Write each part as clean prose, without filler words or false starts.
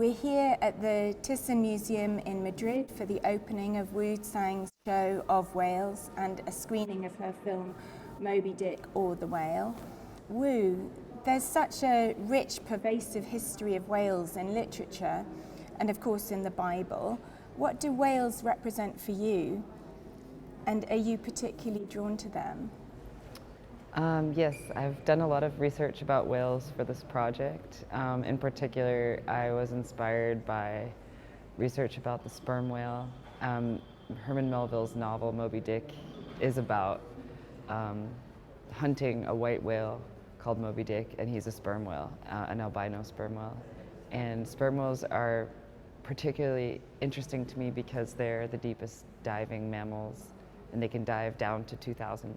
We're here at the Thyssen Museum in Madrid for the opening of Wu Tsang's show of whales and a screening of her film Moby-Dick or the Whale. Wu, there's such a rich, pervasive history of whales in literature and of course in the Bible. What do whales represent for you, and are you particularly drawn to them? Yes, I've done a lot of research about whales for this project. In particular, I was inspired by research about the sperm whale. Herman Melville's novel Moby-Dick is about hunting a white whale called Moby-Dick, and he's a sperm whale, an albino sperm whale. And sperm whales are particularly interesting to me because they're the deepest diving mammals, and they can dive down to 2,000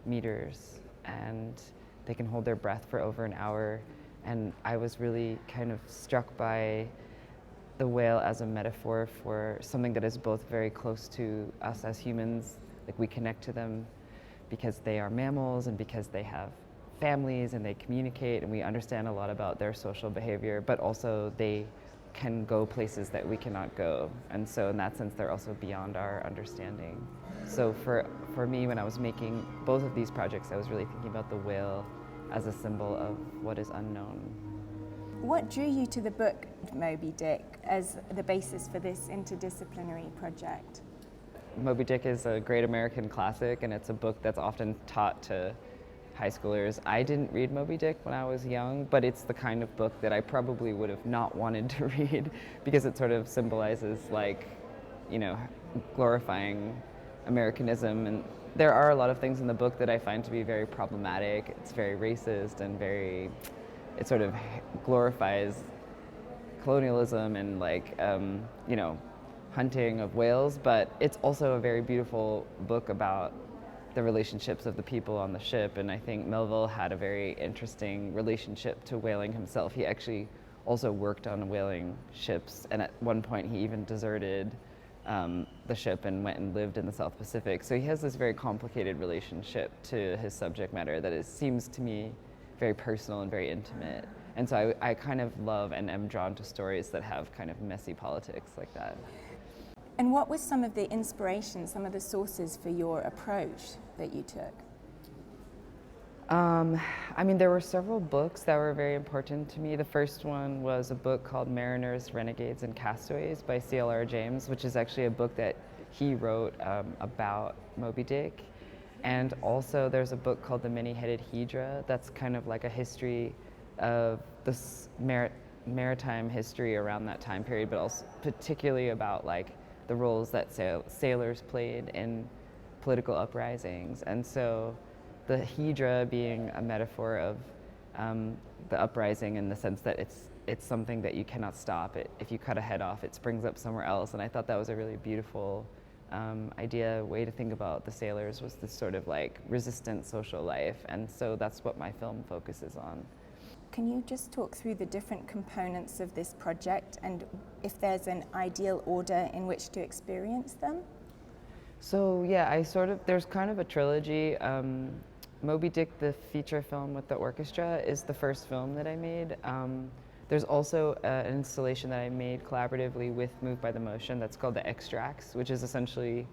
meters. And they can hold their breath for over an hour. And I was really kind of struck by the whale as a metaphor for something that is both very close to us as humans, like we connect to them because they are mammals and because they have families and they communicate and we understand a lot about their social behavior, but also they can go places that we cannot go. And so in that sense, they're also beyond our understanding. So for me, when I was making both of these projects, I was really thinking about the whale as a symbol of what is unknown. What drew you to the book Moby-Dick as the basis for this interdisciplinary project? Moby-Dick is a great American classic, and it's a book that's often taught to high schoolers. I didn't read Moby-Dick when I was young, but it's the kind of book that I probably would have not wanted to read because it sort of symbolizes, like, you know, glorifying Americanism. And there are a lot of things in the book that I find to be very problematic. It's very racist and it sort of glorifies colonialism and you know, hunting of whales, but it's also a very beautiful book about the relationships of the people on the ship. And I think Melville had a very interesting relationship to whaling himself. He actually also worked on whaling ships, and at one point he even deserted the ship and went and lived in the South Pacific. So he has this very complicated relationship to his subject matter that seems to me very personal and very intimate. And so I kind of love and am drawn to stories that have kind of messy politics like that. And what was some of the inspiration, some of the sources for your approach that you took? I mean, there were several books that were very important to me. The first one was a book called Mariners, Renegades, and Castaways by C.L.R. James, which is actually a book that he wrote about Moby-Dick. And also there's a book called The Many-Headed Hydra that's kind of like a history of this maritime history around that time period, but also particularly about like the roles that sailors played in political uprisings. And so the Hydra being a metaphor of the uprising in the sense that it's something that you cannot stop. If you cut a head off, it springs up somewhere else. And I thought that was a really beautiful way to think about the sailors, was this sort of like resistant social life. And so that's what my film focuses on. Can you just talk through the different components of this project and if there's an ideal order in which to experience them? So yeah, there's kind of a trilogy. Moby-Dick, the feature film with the orchestra, is the first film that I made. There's also an installation that I made collaboratively with Moved by the Motion that's called the Extracts, which is essentially,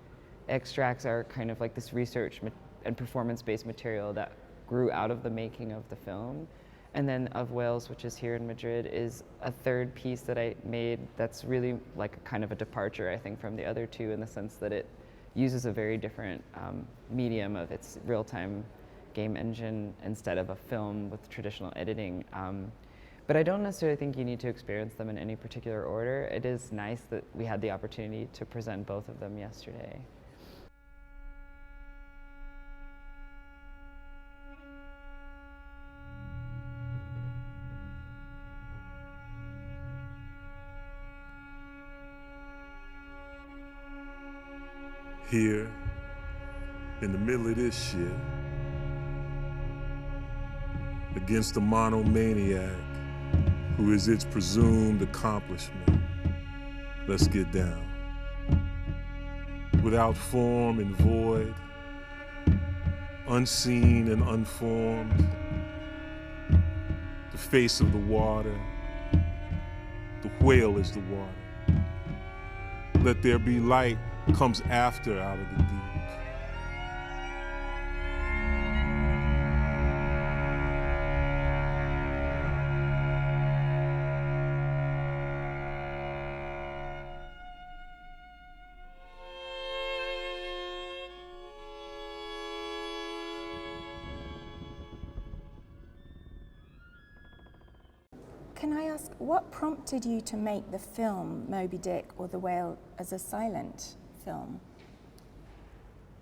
extracts are kind of like this research and performance-based material that grew out of the making of the film. And then Of Whales, which is here in Madrid, is a third piece that I made that's really like a kind of a departure, I think, from the other two, in the sense that it uses a very different medium of its real-time game engine instead of a film with traditional editing. But I don't necessarily think you need to experience them in any particular order. It is nice that we had the opportunity to present both of them yesterday. Here, in the middle of this shit, against the monomaniac who is its presumed accomplishment, let's get down. Without form and void, unseen and unformed, the face of the water, the whale is the water. Let there be light comes after out of the deep. Can I ask, what prompted you to make the film Moby-Dick or the Whale as a silent film?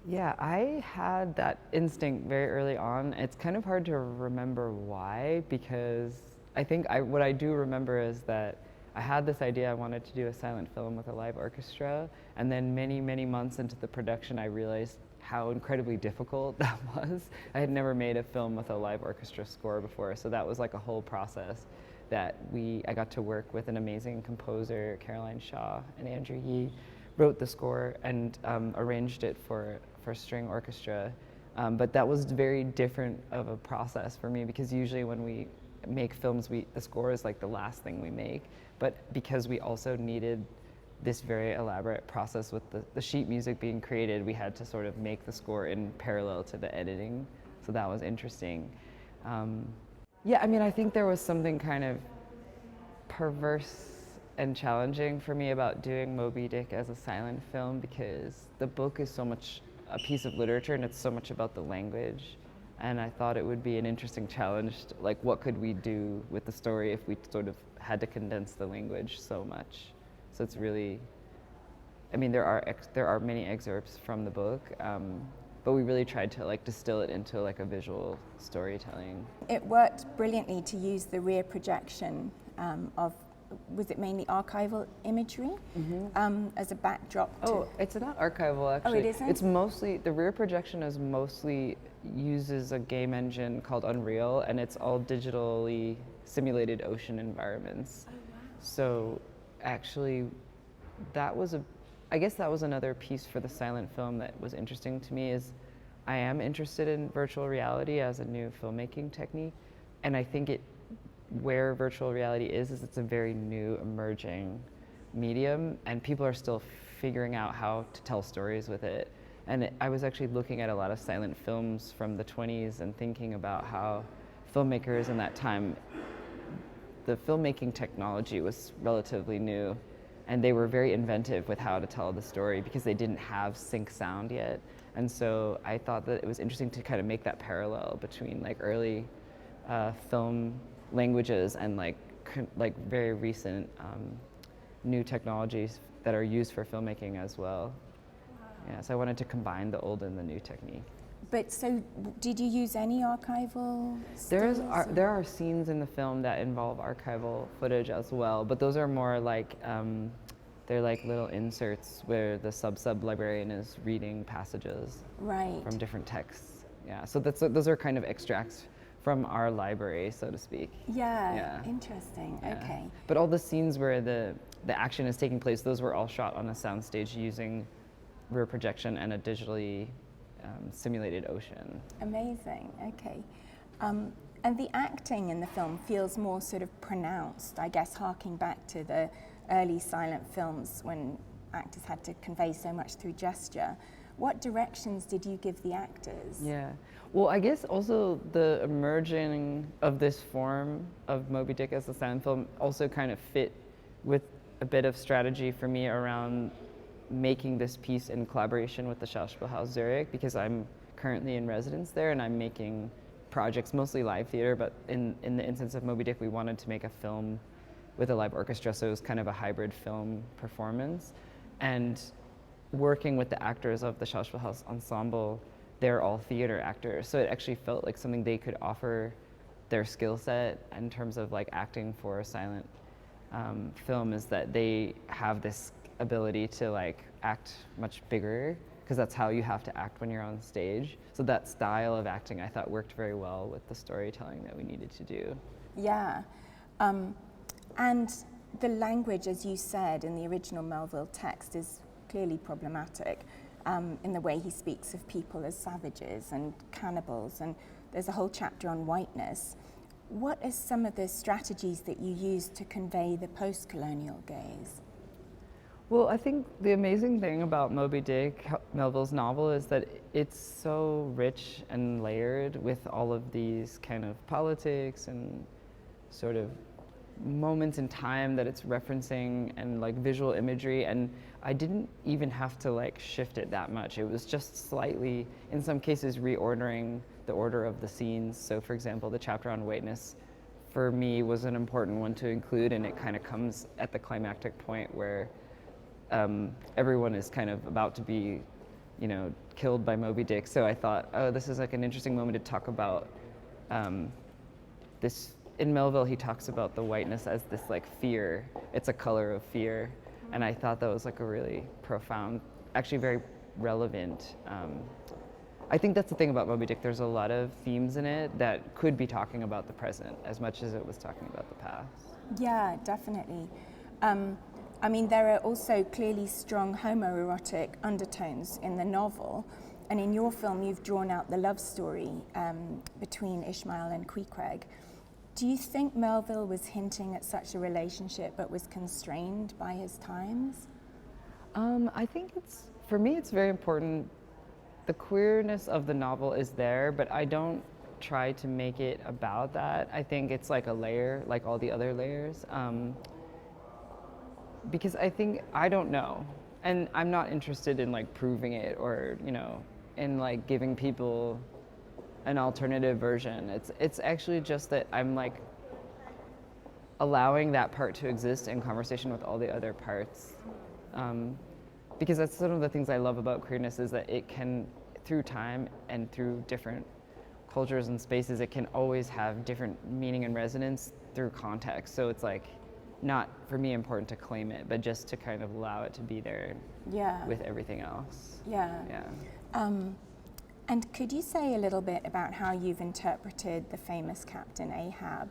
Yeah, I had that instinct very early on. It's kind of hard to remember why, because I think what I do remember is that I had this idea I wanted to do a silent film with a live orchestra, and then many, many months into the production I realized how incredibly difficult that was. I had never made a film with a live orchestra score before, so that was like a whole process that I got to work with an amazing composer, Caroline Shaw, and Andrew Yee wrote the score and arranged it for string orchestra. But that was very different of a process for me, because usually when we make films, the score is like the last thing we make. But because we also needed this very elaborate process with the sheet music being created, we had to sort of make the score in parallel to the editing. So that was interesting. Yeah, I mean, I think there was something kind of perverse and challenging for me about doing Moby-Dick as a silent film, because the book is so much a piece of literature and it's so much about the language. And I thought it would be an interesting challenge, like what could we do with the story if we sort of had to condense the language so much. So it's really, I mean, there are many excerpts from the book, but we really tried to like distill it into like a visual storytelling. It worked brilliantly to use the rear projection of, was it mainly archival imagery, as a backdrop to... Oh, it's not archival actually. Oh, it isn't? It's mostly, the rear projection is mostly uses a game engine called Unreal, and it's all digitally simulated ocean environments. Oh, wow. So actually I guess that was another piece for the silent film that was interesting to me, is I am interested in virtual reality as a new filmmaking technique, and I think where virtual reality is it's a very new emerging medium, and people are still figuring out how to tell stories with it. And I was actually looking at a lot of silent films from the 20s and thinking about how filmmakers in that time, the filmmaking technology was relatively new, and they were very inventive with how to tell the story because they didn't have sync sound yet. And so I thought that it was interesting to kind of make that parallel between like early film languages and like very recent new technologies that are used for filmmaking as well. Wow. Yeah, so I wanted to combine the old and the new technique. But so, did you use any archival There are scenes in the film that involve archival footage as well, but those are more like, they're like little inserts where the sub librarian is reading passages from different texts. Yeah, so those are kind of extracts from our library, so to speak. Yeah. Interesting, yeah. Okay. But all the scenes where the action is taking place, those were all shot on a soundstage using rear projection and a digitally simulated ocean. Amazing, okay. And the acting in the film feels more sort of pronounced, I guess, harking back to the early silent films when actors had to convey so much through gesture. What directions did you give the actors? Yeah, well, I guess also the emerging of this form of Moby-Dick as a silent film also kind of fit with a bit of strategy for me around making this piece in collaboration with the Schauspielhaus Zurich, because I'm currently in residence there and I'm making projects, mostly live theater, but in the instance of Moby-Dick, we wanted to make a film with a live orchestra, so it was kind of a hybrid film performance. And working with the actors of the Schauspielhaus ensemble, they're all theater actors, so it actually felt like something they could offer their skill set in terms of like acting for a silent film, is that they have this ability to like act much bigger, because that's how you have to act when you're on stage. So that style of acting I thought worked very well with the storytelling that we needed to do. Yeah, and the language, as you said, in the original Melville text is clearly problematic in the way he speaks of people as savages and cannibals, and there's a whole chapter on whiteness. What are some of the strategies that you use to convey the post-colonial gaze? Well, I think the amazing thing about Moby-Dick, Melville's novel, is that it's so rich and layered with all of these kind of politics and sort of moments in time that it's referencing and like visual imagery, and I didn't even have to like shift it that much. It was just slightly, in some cases, reordering the order of the scenes. So for example, the chapter on whiteness for me was an important one to include, and it kind of comes at the climactic point where everyone is kind of about to be, you know, killed by Moby-Dick. So I thought, oh, this is like an interesting moment to talk about this. In Melville, he talks about the whiteness as this like fear. It's a color of fear. And I thought that was like a really profound, actually very relevant. I think that's the thing about Moby-Dick. There's a lot of themes in it that could be talking about the present as much as it was talking about the past. Yeah, definitely. I mean, there are also clearly strong homoerotic undertones in the novel. And in your film, you've drawn out the love story between Ishmael and Queequeg. Do you think Melville was hinting at such a relationship but was constrained by his times? I think for me, it's very important. The queerness of the novel is there, but I don't try to make it about that. I think it's like a layer, like all the other layers. Because I don't know. And I'm not interested in like proving it or, you know, in like giving people an alternative version. It's actually just that I'm like allowing that part to exist in conversation with all the other parts. Because that's some of the things I love about queerness, is that it can, through time and through different cultures and spaces, it can always have different meaning and resonance through context. So it's like not for me important to claim it, but just to kind of allow it to be there with everything else. Yeah. And could you say a little bit about how you've interpreted the famous Captain Ahab,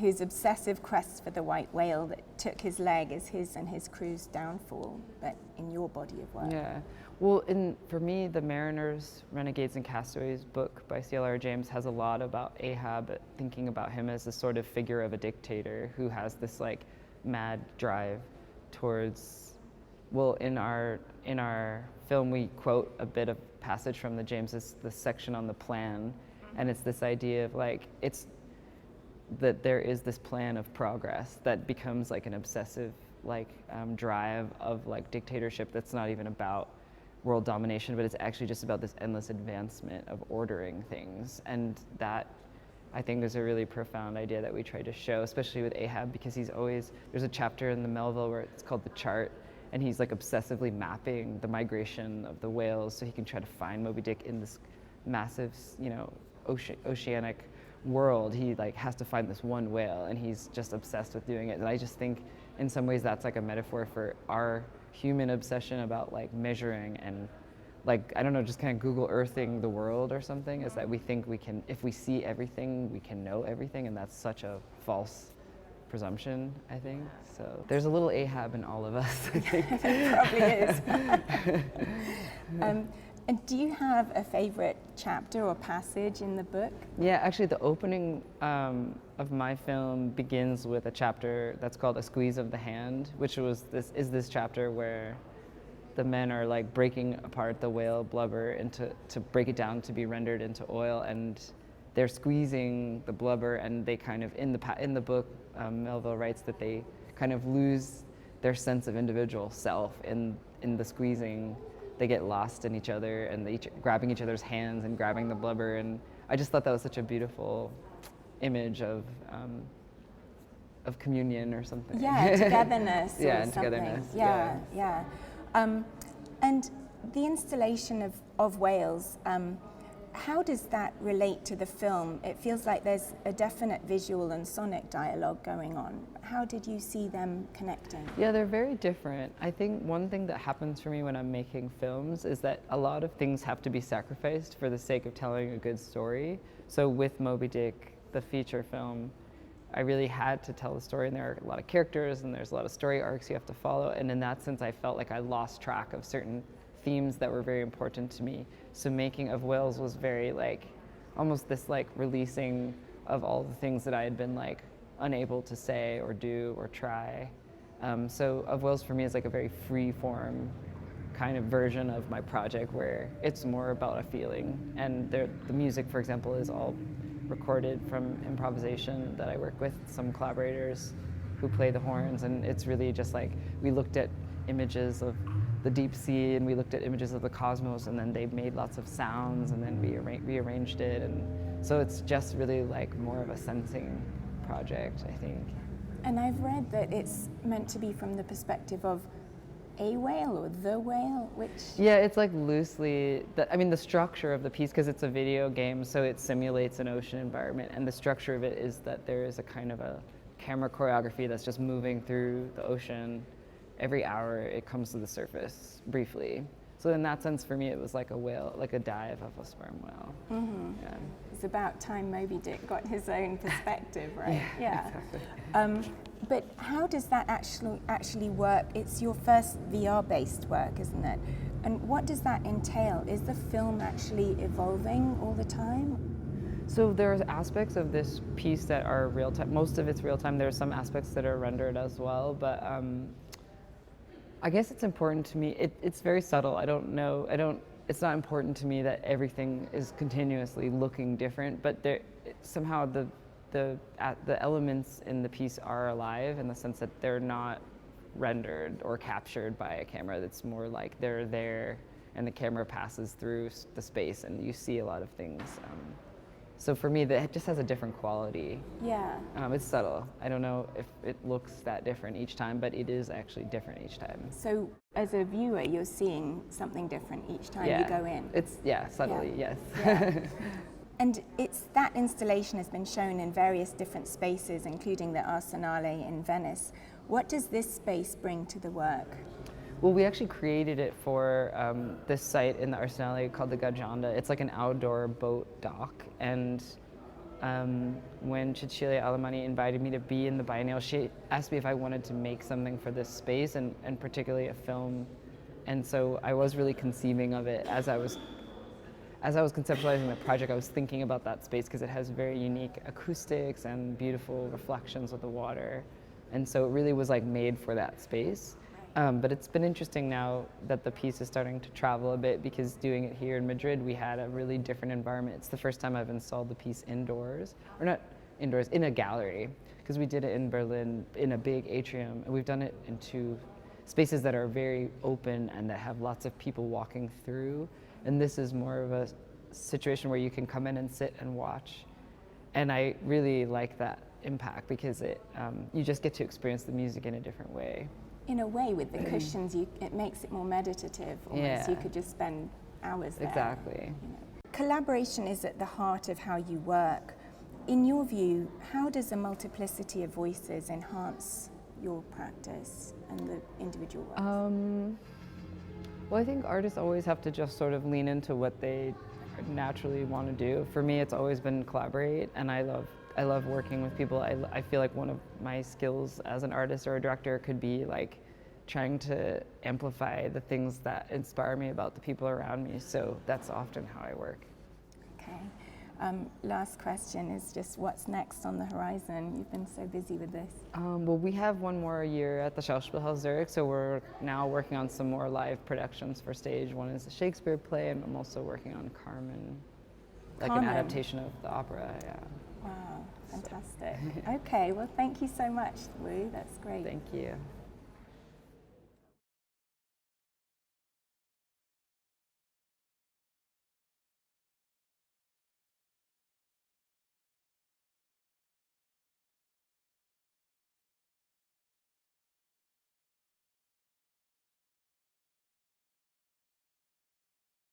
whose obsessive quest for the white whale that took his leg as his and his crew's downfall, but in your body of work? Yeah. Well, for me, the Mariners, Renegades, and Castaways book by C.L.R. James has a lot about Ahab, thinking about him as a sort of figure of a dictator who has this like mad drive towards, well, in our film we quote a bit of passage from the James's, the section on the plan, and it's this idea of like, it's that there is this plan of progress that becomes like an obsessive like drive of like dictatorship that's not even about world domination, but it's actually just about this endless advancement of ordering things. And that, I think, is a really profound idea that we try to show, especially with Ahab, because there's a chapter in the Melville where it's called The Chart, and he's like obsessively mapping the migration of the whales so he can try to find Moby-Dick in this massive, you know, oceanic world. He like has to find this one whale, and he's just obsessed with doing it. And I just think in some ways that's like a metaphor for our human obsession about like measuring and like, I don't know, just kind of Google Earthing the world or something, is that we think we can, if we see everything, we can know everything, and that's such a false presumption, I think. So there's a little Ahab in all of us, I think. There probably is. And do you have a favorite chapter or passage in the book? Yeah, actually the opening of my film begins with a chapter that's called A Squeeze of the Hand, which is this chapter where the men are like breaking apart the whale blubber to break it down to be rendered into oil, and they're squeezing the blubber, and they kind of, in the book, Melville writes that they kind of lose their sense of individual self in the squeezing. They get lost in each other, and they grabbing each other's hands and grabbing the blubber, and I just thought that was such a beautiful image of communion or something. Yeah, togetherness. Yeah, or and something. togetherness. Yeah. And the installation of whales, how does that relate to the film? It feels like there's a definite visual and sonic dialogue going on. How did you see them connecting? Yeah, they're very different. I think one thing that happens for me when I'm making films is that a lot of things have to be sacrificed for the sake of telling a good story. So with Moby-Dick, the feature film, I really had to tell the story, and there are a lot of characters and there's a lot of story arcs you have to follow, and in that sense I felt like I lost track of certain themes that were very important to me. So making of whales was very like, almost this like releasing of all the things that I had been like unable to say or do or try. So Of Whales for me is like a very free form kind of version of my project where it's more about a feeling. And the music, for example, is all recorded from improvisation that I work with some collaborators who play the horns, and it's really just like we looked at images of the deep sea and we looked at images of the cosmos, and then they made lots of sounds and then we rearranged it, and so it's just really like more of a sensing project, I think. And I've read that it's meant to be from the perspective of a whale or the whale, which... Yeah, it's like loosely, the structure of the piece, because it's a video game, so it simulates an ocean environment, and the structure of it is that there is a kind of a camera choreography that's just moving through the ocean. Every hour it comes to the surface briefly. So in that sense, for me, it was like a whale, like a dive of a sperm whale. Mm-hmm. Yeah. It's about time Moby-Dick got his own perspective, right? Yeah. Exactly. But how does that actually work? It's your first VR-based work, isn't it? And what does that entail? Is the film actually evolving all the time? So there's aspects of this piece that are real time. Most of it's real time. There are some aspects that are rendered as well, but I guess it's important to me. It's very subtle. It's not important to me that everything is continuously looking different, but somehow the elements in the piece are alive in the sense that they're not rendered or captured by a camera. That's more like they're there and the camera passes through the space and you see a lot of things. So for me, that just has a different quality. Yeah. It's subtle. I don't know if it looks that different each time, but it is actually different each time. So as a viewer, you're seeing something different each time you go in. Subtly, yes. Yeah. And that installation has been shown in various different spaces, including the Arsenale in Venice. What does this space bring to the work? Well, we actually created it for this site in the Arsenale called the Gaggianda. It's like an outdoor boat dock. And when Cecilia Alemani invited me to be in the biennial, she asked me if I wanted to make something for this space, and particularly a film. And so I was really conceiving of it as I was conceptualizing the project. I was thinking about that space because it has very unique acoustics and beautiful reflections of the water. And so it really was like made for that space. But it's been interesting now that the piece is starting to travel a bit, because doing it here in Madrid, we had a really different environment. It's the first time I've installed the piece indoors, or not indoors, in a gallery, because we did it in Berlin in a big atrium, and we've done it in 2 spaces that are very open and that have lots of people walking through. And this is more of a situation where you can come in and sit and watch. And I really like that impact because you just get to experience the music in a different way. In a way, with the cushions, it makes it more meditative. Almost. Yeah. You could just spend hours there. Exactly. Collaboration is at the heart of how you work. In your view, how does a multiplicity of voices enhance your practice and the individual work? Well, I think artists always have to just sort of lean into what they naturally want to do. For me, it's always been collaborate, and I love working with people. I feel like one of my skills as an artist or a director could be like trying to amplify the things that inspire me about the people around me. So that's often how I work. Okay. Last question is just what's next on the horizon? You've been so busy with this. Well, we have one more year at the Schauspielhaus Zurich, so we're now working on some more live productions for stage. One is a Shakespeare play, and I'm also working on Carmen, like an adaptation of the opera. Yeah. Wow, fantastic. Okay, well, thank you so much, Wu. That's great. Thank you.